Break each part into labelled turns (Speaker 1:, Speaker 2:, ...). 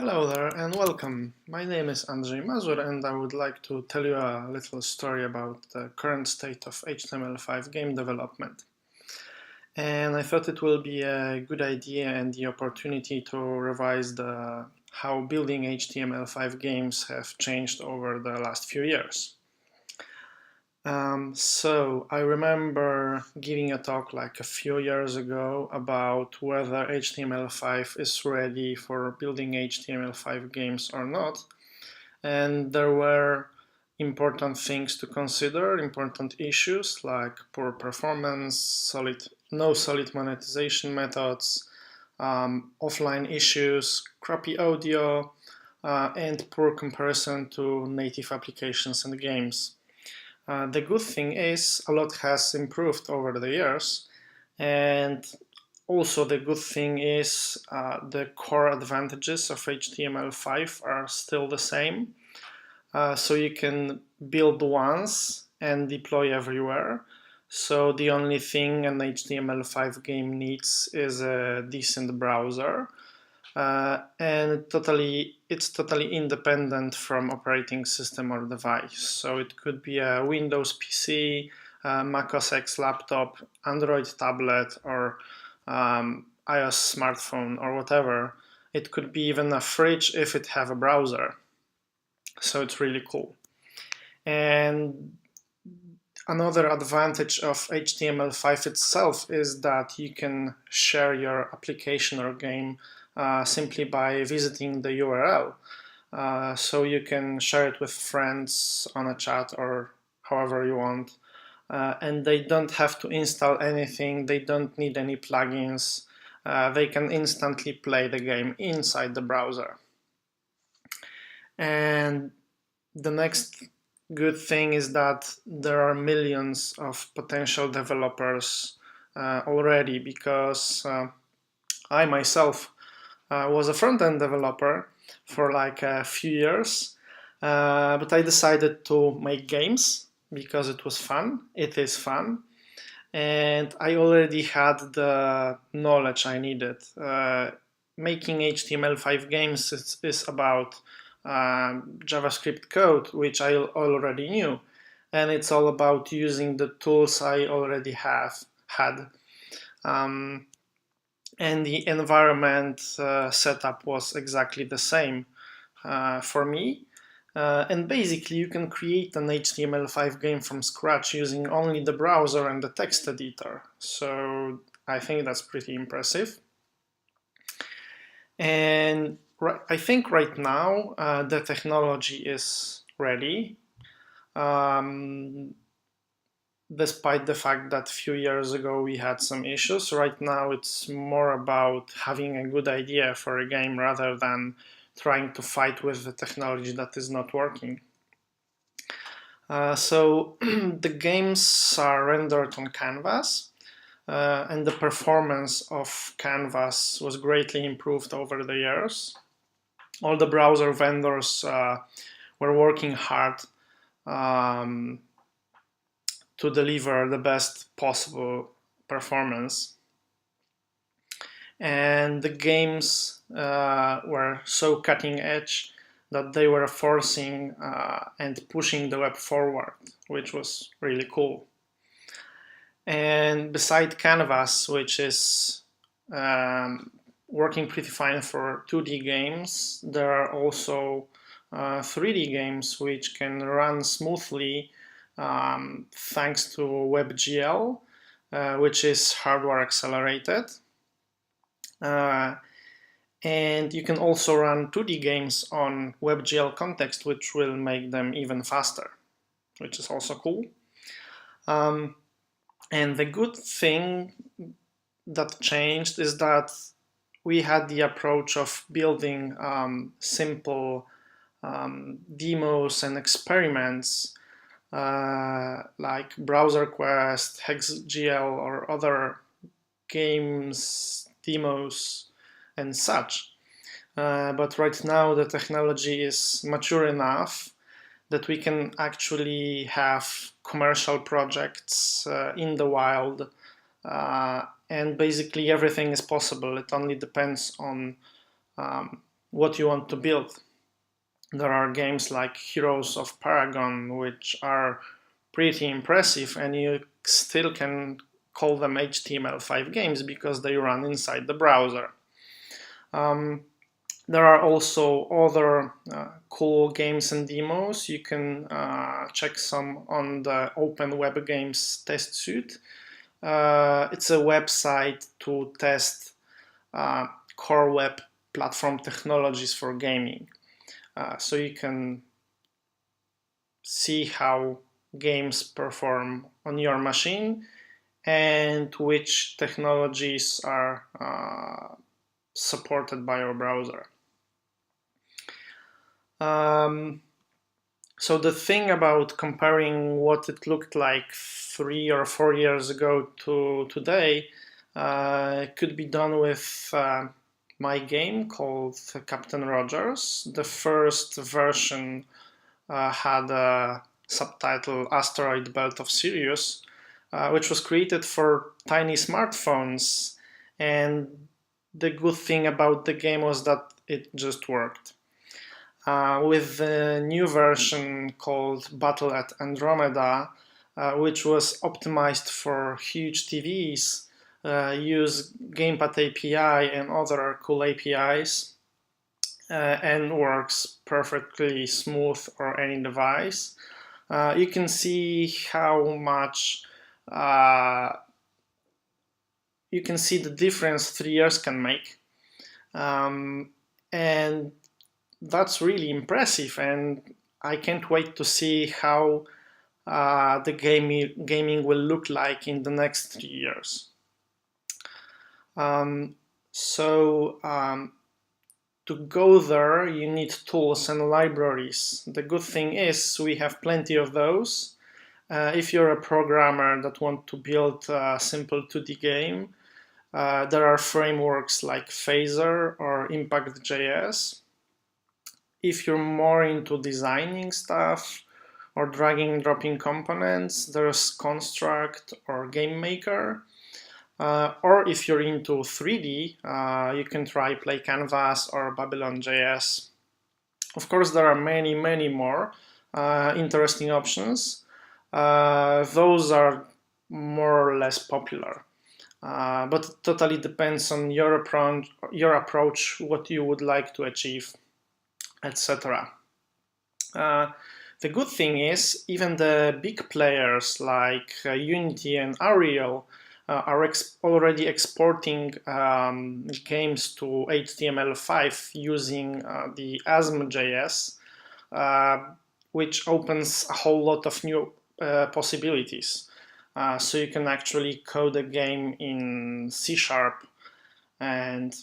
Speaker 1: Hello there and welcome. My name is Andrzej Mazur and I would like to tell you a little story about the current state of HTML5 game development. And I thought it will be a good idea and the opportunity to revise how building HTML5 games have changed over the last few years. So I remember giving a talk like a few years ago about whether HTML5 is ready for building HTML5 games or not. And there were important things to consider, important issues like poor performance, no solid monetization methods, offline issues, crappy audio, and poor comparison to native applications and games. The good thing is a lot has improved over the years, and also the good thing is the core advantages of HTML5 are still the same. So you can build once and deploy everywhere. So the only thing an HTML5 game needs is a decent browser. And it's totally independent from operating system or device. So it could be a Windows PC, Mac OS X laptop, Android tablet, or iOS smartphone, or whatever. It could be even a fridge if it have a browser. So it's really cool. And another advantage of HTML5 itself is that you can share your application or game simply by visiting the URL. So you can share it with friends on a chat or however you want. And they don't have to install anything, they don't need any plugins. They can instantly play the game inside the browser. And the next good thing is that there are millions of potential developers already, because I myself was a front-end developer for like a few years, but I decided to make games because it was fun. It is fun. And I already had the knowledge I needed. Making HTML5 games is about JavaScript code, which I already knew. And it's all about using the tools I already had. And the environment setup was exactly the same for me. And basically, you can create an HTML5 game from scratch using only the browser and the text editor. So I think that's pretty impressive. And I think right now the technology is ready. Despite the fact that a few years ago we had some issues, right now it's more about having a good idea for a game rather than trying to fight with the technology that is not working. So the games are rendered on Canvas, and the performance of Canvas was greatly improved over the years. All the browser vendors were working hard to deliver the best possible performance. And the games were so cutting edge that they were forcing and pushing the web forward, which was really cool. And beside Canvas, which is working pretty fine for 2D games, there are also 3D games which can run smoothly thanks to WebGL, which is hardware accelerated. And you can also run 2D games on WebGL context, which will make them even faster, which is also cool. And the good thing that changed is that we had the approach of building simple demos and experiments like BrowserQuest, HexGL, or other games, demos, and such. But right now the technology is mature enough that we can actually have commercial projects in the wild, and basically everything is possible. It only depends on what you want to build. There are games like Heroes of Paragon, which are pretty impressive, and you still can call them HTML5 games because they run inside the browser. There are also other cool games and demos. You can check some on the Open Web Games test suite. It's a website to test core web platform technologies for gaming. So you can see how games perform on your machine and which technologies are supported by your browser. So the thing about comparing what it looked like 3 or 4 years ago to today could be done with my game called Captain Rogers. The first version had a subtitle Asteroid Belt of Sirius, which was created for tiny smartphones, and the good thing about the game was that it just worked. With the new version called Battle at Andromeda, which was optimized for huge TVs, use Gamepad API and other cool APIs, and works perfectly smooth on any device. You can see how much you can see the difference 3 years can make, and that's really impressive, and I can't wait to see how the gaming will look like in the next 3 years. To go there, you need tools and libraries. The good thing is we have plenty of those. If you're a programmer that wants to build a simple 2D game, there are frameworks like Phaser or Impact.js. If you're more into designing stuff or dragging and dropping components, there's Construct or GameMaker. Or if you're into 3D, you can try Play Canvas or Babylon.js. Of course, there are many, many more interesting options. Those are more or less popular. But it totally depends on your approach, what you would like to achieve, etc. The good thing is, even the big players like Unity and Unreal are already exporting games to HTML5 using the ASM.js, which opens a whole lot of new possibilities. So you can actually code a game in C# and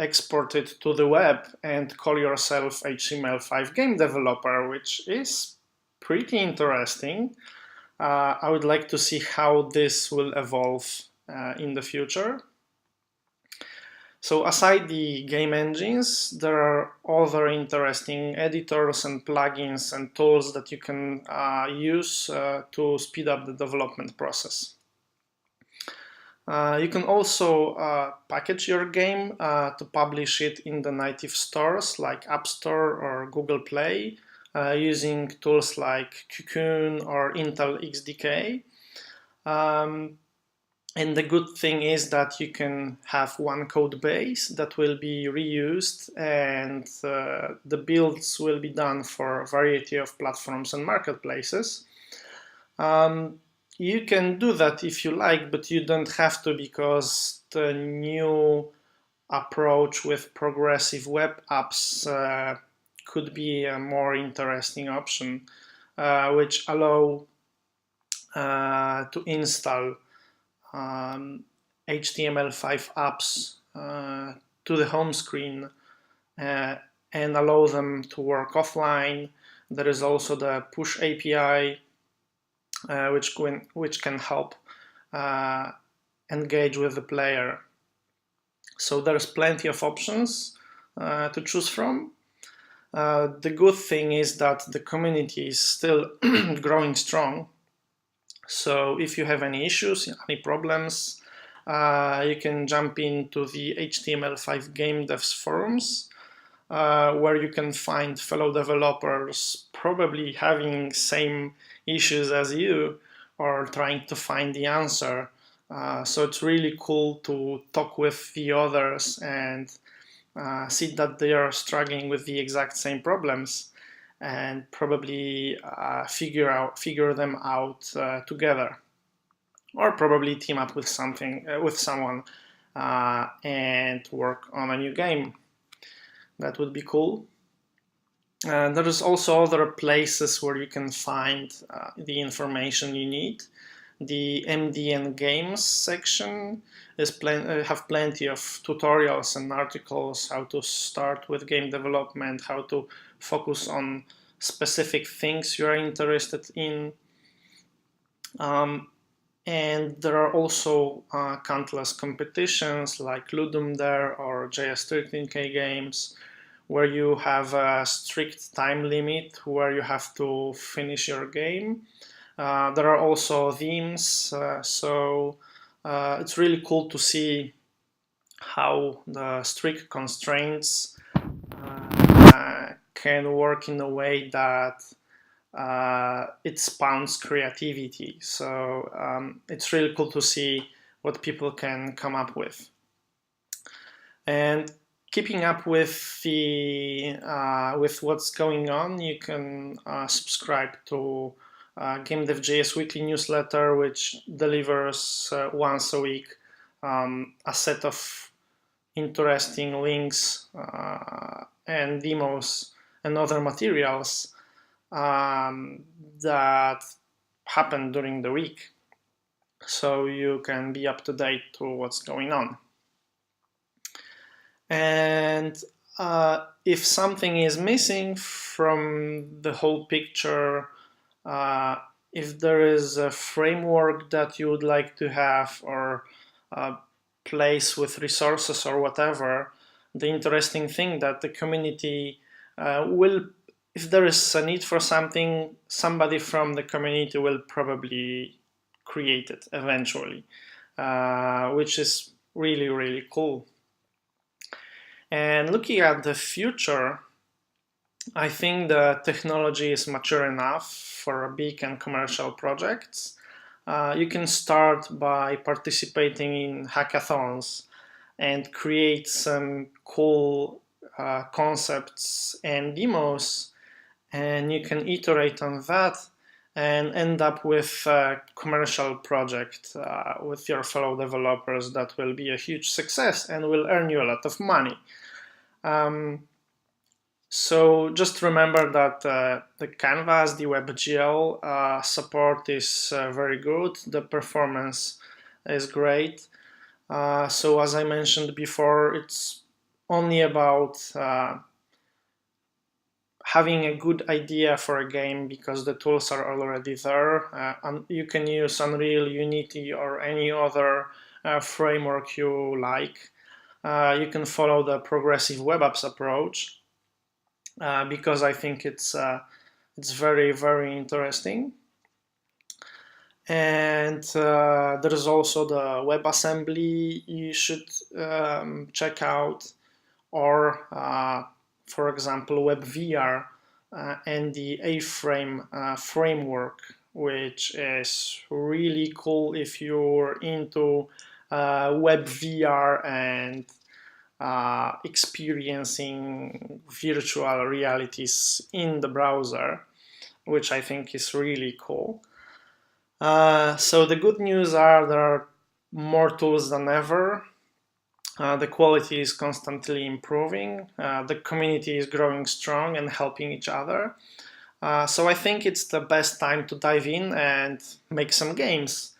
Speaker 1: export it to the web and call yourself HTML5 game developer, which is pretty interesting. I would like to see how this will evolve in the future. So aside the game engines, there are other interesting editors and plugins and tools that you can use to speed up the development process. You can also package your game to publish it in the native stores like App Store or Google Play using tools like Cocoon or Intel XDK. And the good thing is that you can have one code base that will be reused, and the builds will be done for a variety of platforms and marketplaces. You can do that if you like, but you don't have to, because the new approach with progressive web apps could be a more interesting option, which allow to install HTML5 apps to the home screen and allow them to work offline. There is also the push API, which can help engage with the player. So there's plenty of options to choose from. The good thing is that the community is still growing strong. So if you have any issues, any problems, you can jump into the HTML5 game devs forums. where you can find fellow developers probably having same issues as you or trying to find the answer. So it's really cool to talk with the others and see that they are struggling with the exact same problems and probably figure them out together, or probably team up with someone and work on a new game. That would be cool. There is also other places where you can find the information you need. The MDN Games section have plenty of tutorials and articles how to start with game development, how to focus on specific things you are interested in. And there are also countless competitions like Ludum Dare or JS13K games, where you have a strict time limit where you have to finish your game. There are also themes, so it's really cool to see how the strict constraints can work in a way that it spawns creativity. So it's really cool to see what people can come up with. And keeping up with with what's going on, you can subscribe to Game Dev JS weekly newsletter, which delivers once a week a set of interesting links and demos and other materials that happen during the week, so you can be up to date to what's going on. And if something is missing from the whole picture, if there is a framework that you would like to have, or a place with resources or whatever, the interesting thing that the community will, if there is a need for something, somebody from the community will probably create it eventually, which is really, really cool. And looking at the future, I think the technology is mature enough for big and commercial projects. You can start by participating in hackathons and create some cool concepts and demos, and you can iterate on that and end up with a commercial project with your fellow developers that will be a huge success and will earn you a lot of money. So just remember that the Canvas, the WebGL support is very good. The performance is great. So as I mentioned before, it's only about having a good idea for a game, because the tools are already there. And you can use Unreal, Unity, or any other framework you like. You can follow the progressive web apps approach, because I think it's very, very interesting. And there is also the WebAssembly you should check out, or for example WebVR and the A-Frame framework, which is really cool if you're into WebVR and experiencing virtual realities in the browser, which I think is really cool. So the good news are there are more tools than ever. The quality is constantly improving. The community is growing strong and helping each other. So I think it's the best time to dive in and make some games.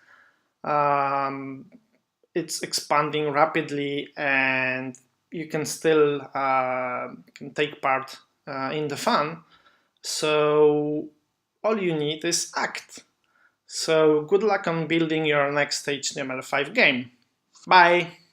Speaker 1: It's expanding rapidly, and you can still can take part in the fun. So all you need is act. So good luck on building your next HTML5 game. Bye!